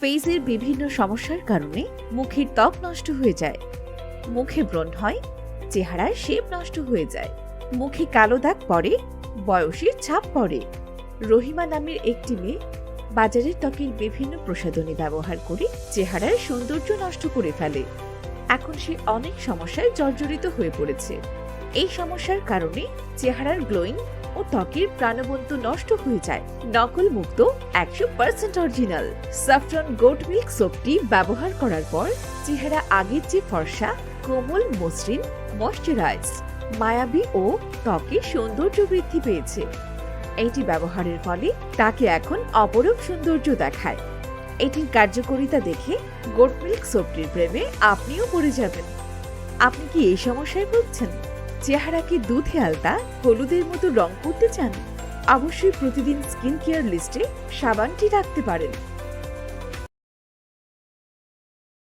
ফেসের বিভিন্ন সমস্যার কারণে মুখের ত্বক নষ্ট হয়ে যায়, মুখে ব্রণ হয়, চেহারার শেপ নষ্ট হয়ে যায়, মুখে কালো দাগ পড়ে, বয়সের ছাপ পড়ে। রহিমা নামের একটি মেয়ে বাজারের ত্বকের বিভিন্ন প্রসাধনী ব্যবহার করে চেহারার সৌন্দর্য নষ্ট করে ফেলে। এখন সে অনেক সমস্যায় জর্জরিত হয়ে পড়েছে। এই সমস্যার কারণে চেহারার গ্লোয়িং ও ত্বকের প্রাণবন্ত নষ্ট হয়ে যায়। নকল মুক্ত 100% অরিজিনাল স্যাফরন গোট মিল্ক সোপটি ব্যবহার করার পর চেহারা আগের চেয়ে ফর্সা, কোমল, মসৃণ, ময়শ্চারাইজ, মায়াবী ও ত্বকের সৌন্দর্য বৃদ্ধি পেয়েছে। এটি ব্যবহারের ফলে তাকে এখন অপরূপ সৌন্দর্য দেখায়। এটির কার্যকারিতা দেখে গোট মিল্ক সোপটির প্রেমে আপনিও পড়ে যাবেন। আপনি কি এই সমস্যায় ভুগছেন? চেহারাকে দুধে আলতা, হলুদের মতো রং করতে চান? অবশ্যই প্রতিদিন স্কিন কেয়ার লিস্টে সাবানটি রাখতে পারেন।